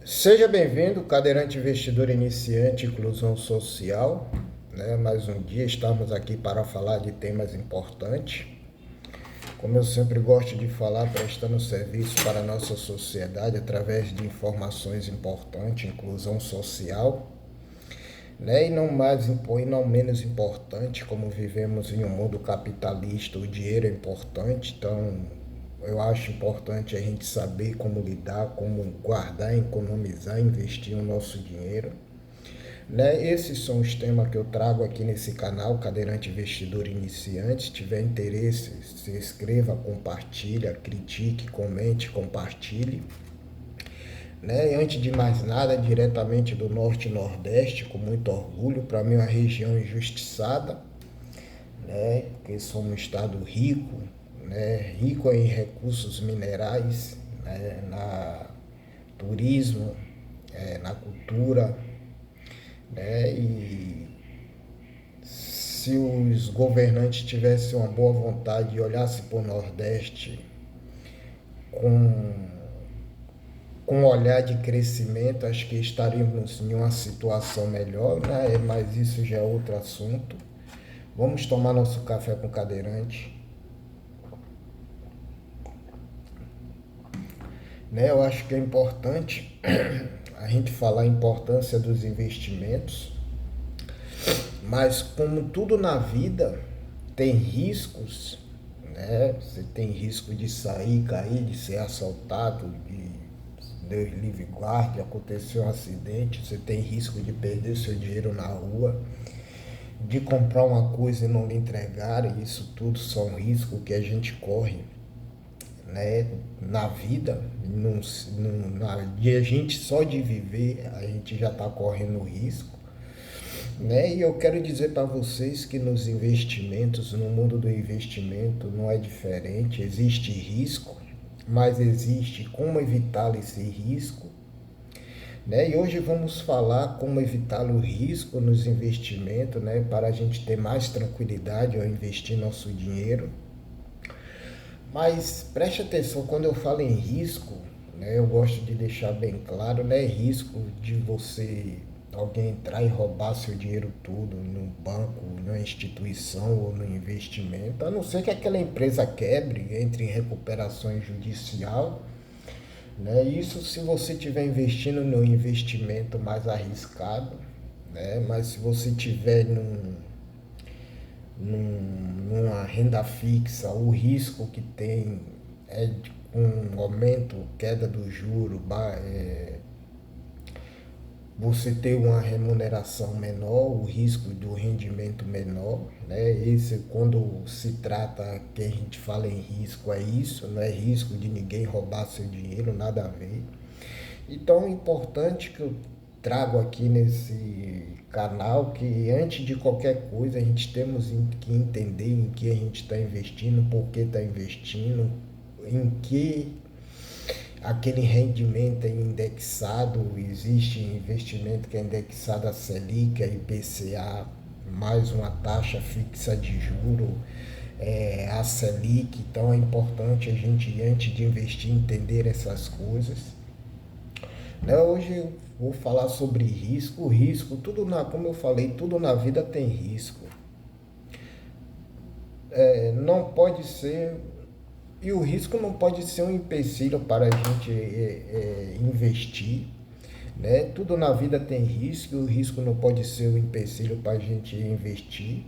Seja bem-vindo, cadeirante investidor iniciante, inclusão social. Mais um dia estamos aqui para falar de temas importantes. Como eu sempre gosto de falar, prestando serviço para a nossa sociedade através de informações importantes, inclusão social. E não mais e não menos importante, como vivemos em um mundo capitalista, o dinheiro é importante, então eu acho importante a gente saber como lidar, como guardar, economizar, investir o nosso dinheiro. Esses são os temas que eu trago aqui nesse canal, Cadeirante Investidor Iniciante. Se tiver interesse, se inscreva, compartilha, critique, comente, compartilhe. E antes de mais nada, diretamente do Norte e Nordeste, com muito orgulho, para mim é uma região injustiçada, porque somos um estado rico, rico em recursos minerais, na turismo, na cultura, e se os governantes tivessem uma boa vontade e olhassem para o Nordeste com um olhar de crescimento, acho que estaríamos em uma situação melhor, mas isso já é outro assunto. Vamos tomar nosso café com cadeirante. Eu acho que é importante a gente falar a importância dos investimentos, mas como tudo na vida tem riscos, Você tem risco de sair, cair, de ser assaltado, de Deus livre guarde, acontecer um acidente, você tem risco de perder seu dinheiro na rua, de comprar uma coisa e não lhe entregarem. Isso tudo são riscos que a gente corre, na vida. De a gente só de viver, a gente já está correndo risco. E eu quero dizer para vocês que nos investimentos, no mundo do investimento, não é diferente. Existe risco, mas existe como evitar esse risco. E hoje vamos falar como evitar o risco nos investimentos, para a gente ter mais tranquilidade ao investir nosso dinheiro. Mas preste atenção, quando eu falo em risco, eu gosto de deixar bem claro, não é risco de alguém entrar e roubar seu dinheiro todo no banco, na instituição ou no investimento, a não ser que aquela empresa quebre, entre em recuperação judicial. Isso se você estiver investindo no investimento mais arriscado, mas se você tiver numa renda fixa, o risco que tem é de um aumento, queda do juro, você ter uma remuneração menor, o risco do rendimento menor, Esse, quando se trata, que a gente fala em risco, é isso, não é risco de ninguém roubar seu dinheiro, nada a ver. Então, é importante que eu trago aqui nesse canal que antes de qualquer coisa a gente temos que entender em que a gente está investindo, por que está investindo, em que aquele rendimento é indexado. Existe investimento que é indexado a Selic, a IPCA, mais uma taxa fixa de juro, a Selic. Então é importante a gente, antes de investir, entender essas coisas. Hoje eu vou falar sobre risco. O risco, como eu falei, tudo na vida tem risco. Não pode ser. E o risco não pode ser um empecilho para a gente investir. Tudo na vida tem risco, e o risco não pode ser um empecilho para a gente investir.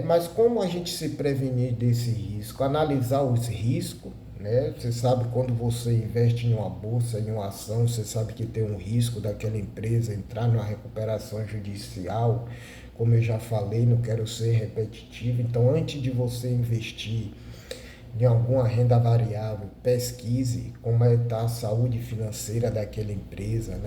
Mas como a gente se prevenir desse risco? Analisar os riscos. Você sabe, quando você investe em uma bolsa, em uma ação, você sabe que tem um risco daquela empresa entrar numa recuperação judicial. Como eu já falei, não quero ser repetitivo. Então, antes de você investir em alguma renda variável, pesquise como está a saúde financeira daquela empresa,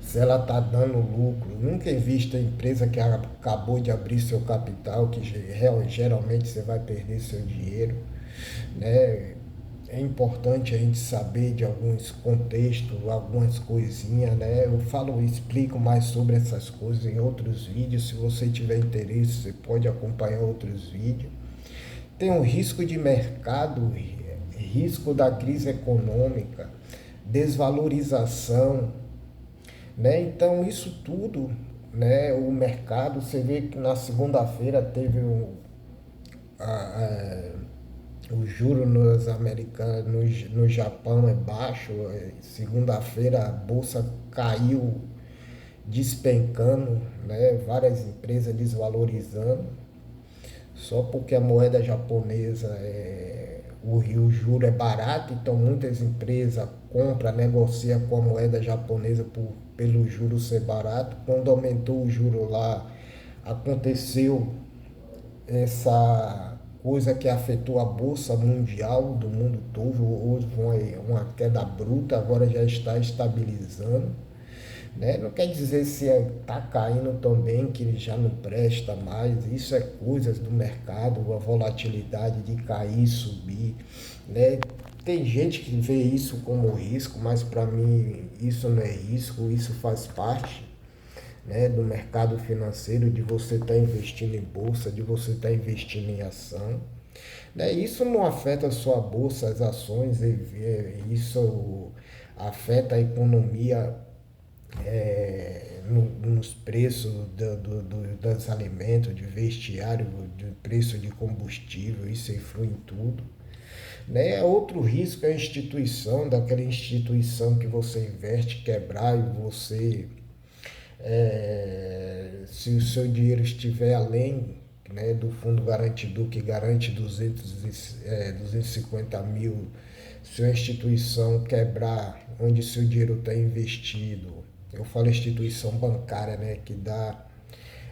se ela está dando lucro. Nunca invista em empresa que acabou de abrir seu capital, que geralmente você vai perder seu dinheiro. É importante a gente saber de alguns contextos, algumas coisinhas, Eu explico mais sobre essas coisas em outros vídeos. Se você tiver interesse, você pode acompanhar outros vídeos. Tem um risco de mercado, risco da crise econômica. desvalorização, né? Então isso tudo, né? O mercado, você vê que na segunda-feira teve a, o juro nos americanos, no Japão é baixo. Segunda-feira a bolsa caiu despencando, né? Várias empresas desvalorizando, só porque a moeda japonesa o juro é barato, então muitas empresas compram, negociam com a moeda japonesa pelo juro ser barato. Quando aumentou o juro lá, aconteceu essa coisa que afetou a bolsa mundial do mundo todo. Houve uma queda bruta, agora já está estabilizando, né? Não quer dizer se está caindo também que ele já não presta mais. Isso é coisas do mercado, a volatilidade de cair, subir, né? Tem gente que vê isso como risco, mas para mim isso não é risco, isso faz parte, né, do mercado financeiro, de você estar investindo em bolsa, de você estar investindo em ação. Né? Isso não afeta a sua bolsa, as ações, isso afeta a economia, nos preços dos alimentos, de vestiário, de preço de combustível, isso influi em tudo. Né? Outro risco é a instituição, daquela instituição que você investe quebrar e você, se o seu dinheiro estiver além, né, do fundo garantidor que garante 250 mil, se a instituição quebrar onde seu dinheiro está investido, eu falo instituição bancária, né, que dá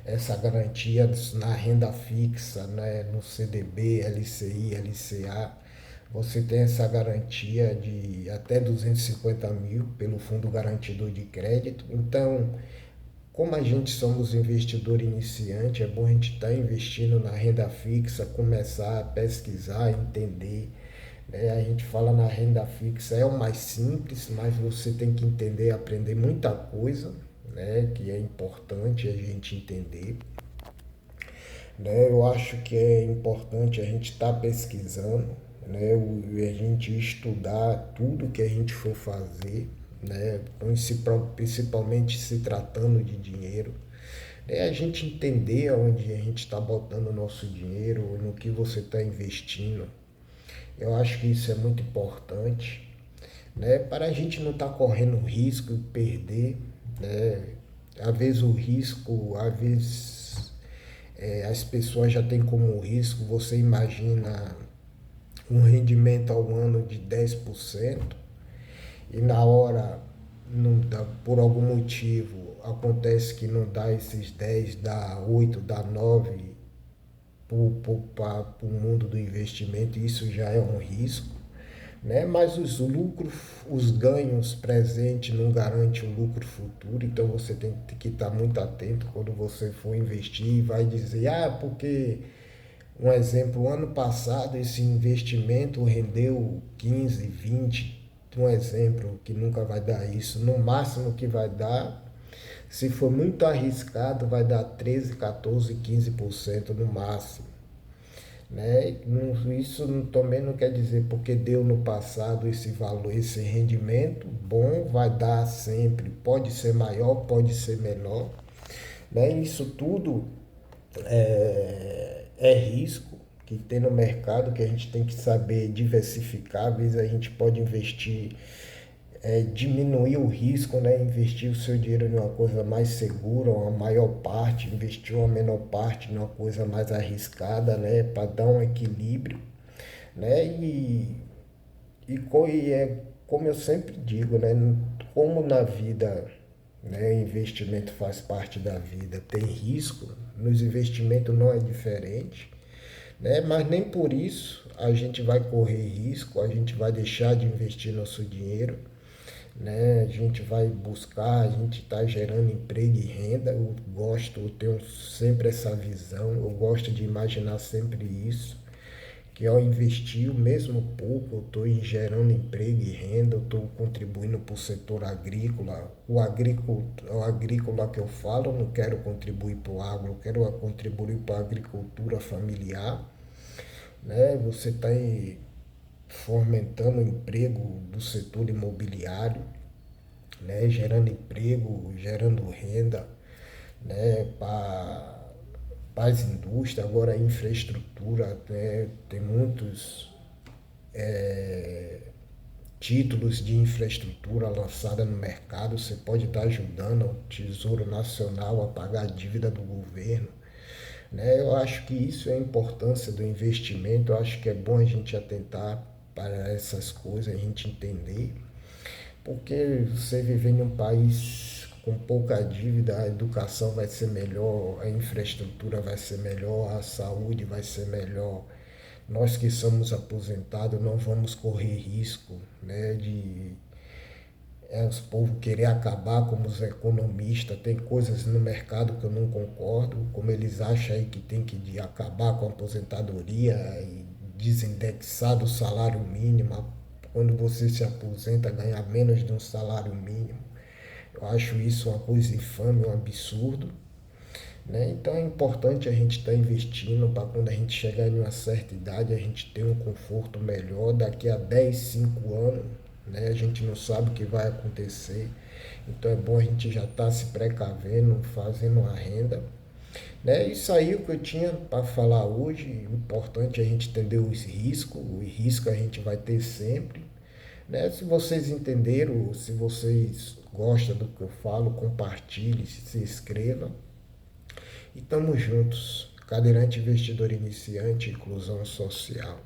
essa garantia na renda fixa, né, no CDB, LCI, LCA, você tem essa garantia de até 250 mil pelo fundo garantidor de crédito. Então, como a gente somos investidor iniciante, é bom a gente estar investindo na renda fixa, começar a pesquisar, entender. Né? A gente fala na renda fixa, é o mais simples, mas você tem que entender, aprender muita coisa, né? Que é importante a gente entender. Né? Eu acho que é importante a gente estar pesquisando, né? A gente estudar tudo que a gente for fazer, né? Principalmente se tratando de dinheiro, é a gente entender onde a gente está botando o nosso dinheiro, no que você está investindo. Eu acho que isso é muito importante, né? Para a gente não estar correndo risco de perder, né? Às vezes o risco, às vezes as pessoas já têm como risco, você imagina um rendimento ao ano de 10% e na hora, não dá, por algum motivo, acontece que não dá esses 10, dá 8, dá 9 para o mundo do investimento, isso já é um risco. Né? Mas os lucros, os ganhos presentes não garantem o lucro futuro, então você tem que estar muito atento quando você for investir e vai dizer, porque, um exemplo, ano passado esse investimento rendeu 15, 20, um exemplo que nunca vai dar isso, no máximo que vai dar, se for muito arriscado, vai dar 13, 14, 15% no máximo. Né? Isso também não quer dizer porque deu no passado esse valor, esse rendimento bom, vai dar sempre. Pode ser maior, pode ser menor. Né? Isso tudo é risco que tem no mercado, que a gente tem que saber diversificar. Às vezes a gente pode investir, diminuir o risco, né? Investir o seu dinheiro em uma coisa mais segura, uma maior parte, investir uma menor parte em uma coisa mais arriscada, né? Para dar um equilíbrio, né? E é como eu sempre digo, né? Como na vida, né, investimento faz parte da vida, tem risco, nos investimentos não é diferente, né? Mas nem por isso a gente vai correr risco, a gente vai deixar de investir nosso dinheiro, né? A gente vai buscar, a gente está gerando emprego e renda. Eu tenho sempre essa visão, eu gosto de imaginar sempre isso, que ao investir, mesmo pouco, eu estou gerando emprego e renda, eu estou contribuindo para o setor agrícola. O agrícola que eu falo, eu não quero contribuir para o agro, eu quero contribuir para a agricultura familiar. Né? Você está fomentando o emprego do setor imobiliário, né, gerando emprego, gerando renda, né, para as indústrias, agora a infraestrutura, né, tem muitos títulos de infraestrutura lançada no mercado, você pode estar ajudando o Tesouro Nacional a pagar a dívida do governo. Né? Eu acho que isso é a importância do investimento, eu acho que é bom a gente atentar para essas coisas, a gente entender, porque você viver em um país com pouca dívida, a educação vai ser melhor, a infraestrutura vai ser melhor, a saúde vai ser melhor. Nós que somos aposentados não vamos correr risco, né, de os povos querer acabar como os economistas. Tem coisas no mercado que eu não concordo, como eles acham aí que tem que acabar com a aposentadoria e desindexar do salário mínimo. Quando você se aposenta, ganhar menos de um salário mínimo. Eu acho isso uma coisa infame, um absurdo. Né? Então é importante a gente estar investindo para quando a gente chegar em uma certa idade a gente ter um conforto melhor. Daqui a 10, 5 anos, né? A gente não sabe o que vai acontecer. Então é bom a gente já estar se precavendo, fazendo uma renda. Né? Isso aí é o que eu tinha para falar hoje. O importante é a gente entender os riscos. O risco a gente vai ter sempre. Né? Se vocês entenderam, se vocês gostam do que eu falo, compartilhe, se inscreva. E estamos juntos. Cadeirante investidor iniciante, inclusão social.